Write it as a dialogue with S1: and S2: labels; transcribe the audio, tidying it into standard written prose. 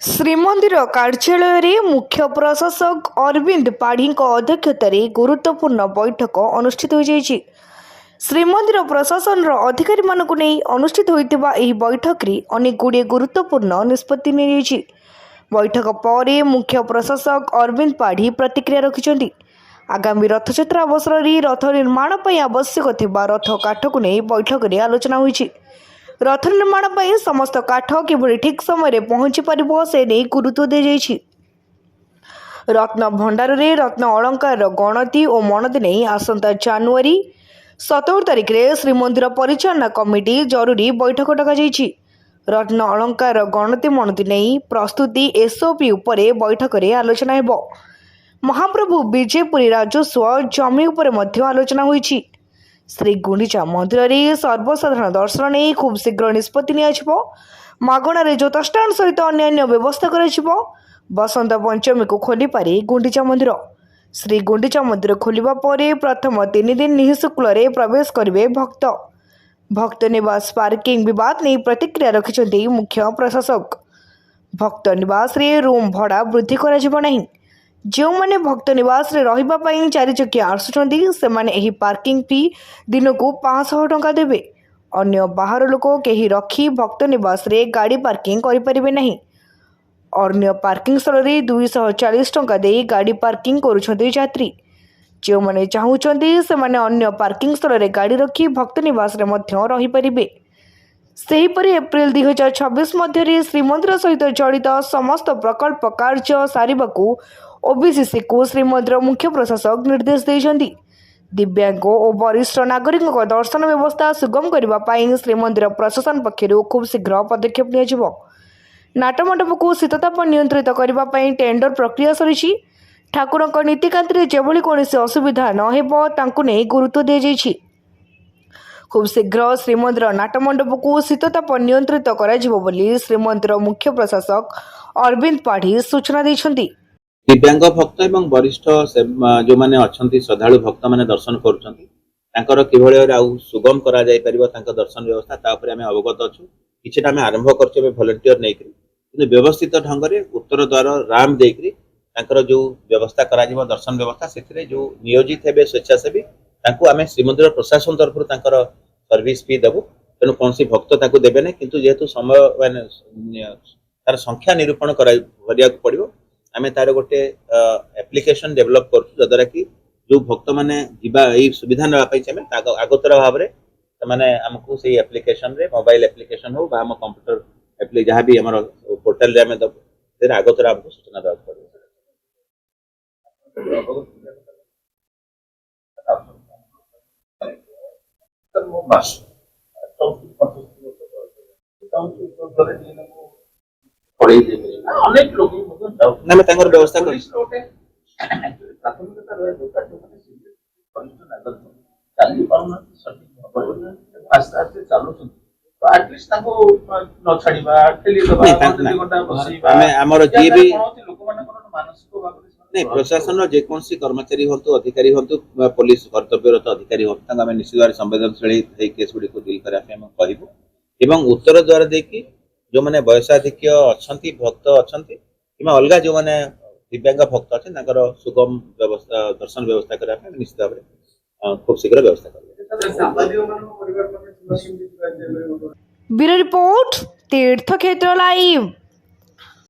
S1: ଶ୍ରୀମନ୍ଦିର କାର୍ଯ୍ୟାଳୟରେ ମୁଖ୍ୟ ପ୍ରଶାସକ ଅରବିନ୍ଦ ପାଢ଼ୀଙ୍କ ଅଧ୍ୟକ୍ଷତାରେ ଗୁରୁତ୍ୱପୂର୍ଣ୍ଣ ବୈଠକ ଅନୁଷ୍ଠିତ ହୋଇଯାଇଛି। ଶ୍ରୀମନ୍ଦିର ପ୍ରଶାସନର ଅଧିକାରୀମାନଙ୍କୁ ନେଇ ଅନୁଷ୍ଠିତ ହୋଇଥିବା ଏହି ବୈଠକରେ ଅନେକଗୁଡ଼ିଏ ଗୁରୁତ୍ୱପୂର୍ଣ୍ଣ ନିଷ୍ପତ୍ତି ନିଆଯାଇଛି। ବୈଠକ ପରେ ମୁଖ୍ୟ ପ୍ରଶାସକ ଅରବିନ୍ଦ ପାଢ଼ୀ ପ୍ରତିକ୍ରିୟା ରଖିଛନ୍ତି। ଆଗାମୀ ରଥଯାତ୍ରା ଅବସରରେ ରଥ ନିର୍ମାଣ ପାଇଁ ଆବଶ୍ୟକ ଥିବା ରଥ କାଠକୁ ନେଇ ବୈଠକରେ ଆଲୋଚନା ହୋଇଛି। ରଥ ନିର୍ମାଣ ପାଇଁ ସମସ୍ତ କାଠ କିଭଳି ଠିକ୍ ସମୟରେ ପହଞ୍ଚି ପାରିବ ସେ ନେଇ ଗୁରୁତ୍ୱ ଦିଆଯାଇଛି। ରତ୍ନ ଭଣ୍ଡାରରେ ରତ୍ନ ଅଳଙ୍କାରର ଗଣତି ଓ ମଣତି ନେଇ ଆସନ୍ତା ଜାନୁଆରୀ 17 ତାରିଖରେ ଶ୍ରୀମନ୍ଦିର ପରିଚାଳନା କମିଟି ଜରୁରୀ ବୈଠକ ଡକାଯାଇଛି। ରତ୍ନ ଅଳଙ୍କାରର ଗଣତି ମଣତି ନେଇ ପ୍ରସ୍ତୁତି SOP ଉପରେ ବୈଠକରେ ଆଲୋଚନା ହେବ। ମହାପ୍ରଭୁ ବିଜେପୁରୀ ରାଜସ୍ୱ ଜମି ଉପରେ ମଧ୍ୟ ଆଲୋଚନା ହୋଇଛି। ଶ୍ରୀ ଗୁଣ୍ଡିଚା ମନ୍ଦିରରେ ସର୍ବସାଧାରଣ ଦର୍ଶନ ନେଇ ଖୁବ୍ ଶୀଘ୍ର ନିଷ୍ପତ୍ତି ନିଆଯିବ। ମାଗଣାରେ ଜ୍ୟୋତିଷ୍ଠାନ ସହିତ ଅନ୍ୟାନ୍ୟ ବ୍ୟବସ୍ଥା କରାଯିବ। ବସନ୍ତ ପଞ୍ଚମୀକୁ ଖୋଲିପାରେ ଗୁଣ୍ଡିଚା ମନ୍ଦିର। ଶ୍ରୀ ଗୁଣ୍ଡିଚା ମନ୍ଦିର ଖୋଲିବା ପରେ ପ୍ରଥମ 3 ଦିନ ନିଃଶୁଳ୍କରେ ପ୍ରବେଶ କରିବେ ଭକ୍ତ। ଭକ୍ତ ନିବାସ ପାର୍କିଂ ବିବାଦ ନେଇ ପ୍ରତିକ୍ରିୟା ରଖିଛନ୍ତି ମୁଖ୍ୟ ପ୍ରଶାସକ। ଭକ୍ତ ନିବାସରେ ରୁମ୍ ଭଡ଼ା ବୃଦ୍ଧି କରାଯିବ ନାହିଁ। ଯେଉଁମାନେ ଭକ୍ତ ନିବାସରେ ରହିବା ପାଇଁ 4 ଚକିଆ ଆସୁଛନ୍ତି ସେମାନେ ଏହି ପାର୍କିଂ ଫି ଦିନକୁ 500 ଟଙ୍କା ଦେବେ। ଅନ୍ୟ ବାହାର ଲୋକ କେହି ରଖି ଭକ୍ତ ନିବାସରେ ଗାଡ଼ି ପାର୍କିଂ କରିପାରିବେ ନାହିଁ। ଅନ୍ୟ ପାର୍କିଂ ସ୍ଥଳରେ 240 ଟଙ୍କା ଦେଇ ଗାଡ଼ି ପାର୍କିଂ କରୁଛନ୍ତି ଯାତ୍ରୀ। ଯେଉଁମାନେ ଚାହୁଁଛନ୍ତି ସେମାନେ ଅନ୍ୟ ପାର୍କିଂ ସ୍ଥଳରେ ଗାଡ଼ି ରଖି ଭକ୍ତ ନିବାସରେ ମଧ୍ୟ ରହିପାରିବେ। ସେହିପରି ଏପ୍ରିଲ 2026 ମଧ୍ୟରେ ଶ୍ରୀମନ୍ଦିର ସହିତ ଜଡ଼ିତ ସମସ୍ତ ପ୍ରକଳ୍ପ କାର୍ଯ୍ୟ ସାରିବାକୁ OBCCକୁ ଶ୍ରୀମନ୍ଦିର ମୁଖ୍ୟ ପ୍ରଶାସକ ନିର୍ଦ୍ଦେଶ ଦେଇଛନ୍ତି। ଦିବ୍ୟାଙ୍ଗ ଓ ବରିଷ୍ଠ ନାଗରିକଙ୍କ ଦର୍ଶନ ବ୍ୟବସ୍ଥା ସୁଗମ କରିବା ପାଇଁ ଶ୍ରୀମନ୍ଦିର ପ୍ରଶାସନ ପକ୍ଷରୁ ଖୁବ୍ ଶୀଘ୍ର ପଦକ୍ଷେପ ନିଆଯିବ। ନାଟମଣ୍ଡପକୁ ଶୀତତାପ ନିୟନ୍ତ୍ରିତ କରିବା ପାଇଁ ଟେଣ୍ଡର ପ୍ରକ୍ରିୟା ସରିଛି। ଠାକୁରଙ୍କ ନୀତିକାନ୍ତିରେ ଯେଭଳି କୌଣସି ଅସୁବିଧା ନ ହେବ ତାଙ୍କୁ ନେଇ ଗୁରୁତ୍ୱ ଦିଆଯାଇଛି। ଖୁବ୍ ଶୀଘ୍ର ଶ୍ରୀମନ୍ଦିର ନାଟମଣ୍ଡପକୁ ଶୀତତାପ ନିୟନ୍ତ୍ରିତ କରାଯିବ ବୋଲି ଶ୍ରୀମନ୍ଦିର ମୁଖ୍ୟ ପ୍ରଶାସକ ଅରବିନ୍ଦ ପାଢ଼ୀ ସୂଚନା ଦେଇଛନ୍ତି।
S2: दिव्यांग भक्त एवं वरिष्ठ जो अच्छा श्रद्धालु भक्त मैंने दर्शन कर सुगम करा जाय परिबो तांका दर्शन व्यवस्था तापर आम अवगत अच्छु किछटा आम आरंभ कर भलेंटियर नहीं व्यवस्थित ढंग से उत्तर द्वार राम देकरी जो व्यवस्था करा दर्शन व्यवस्था से जो नियोजित हे स्वेच्छासेवी आम श्रीमंदिर प्रशासन तरफ सर्विस फी देवु तेणु कौन भक्त देवे ना किंतु जेहेतु समय तार संख्या निरूपण करा पड़ो आम तार गोटे एप्लिकेशन डेवलप कर जद्वारा कि जो भक्त मैंने सुविधा नापी चाहिए आगतर भाव में आमको से एप्लिकेशन रे मोबाइल एप्लिकेशन हो आम कंप्यूटर जहाँ भी आम पोर्टाल रे दबु आगतर आमको सूचना देवा पड़े। व्यवस्था प्रशासन जेकोसी कर्मचारी हूँ अधिकारी हूँ पुलिस कर्तव्यरत अधिकारी हूँ निश्चित भाव संवेदनशील केस गुड़ी को डील करवा उत्तर द्वार देखिए जो मैंने वयसाधिक्य अच्छा भक्त अच्छा कि अलग जो मैंने दिव्यांग भक्त अच्छे सुगम व्यवस्था दर्शन व्यवस्था करने निश्चित भाव खूब शीघ्र व्यवस्था कर।
S1: ब्यूरो रिपोर्ट तीर्थक्षेत्र लाइव।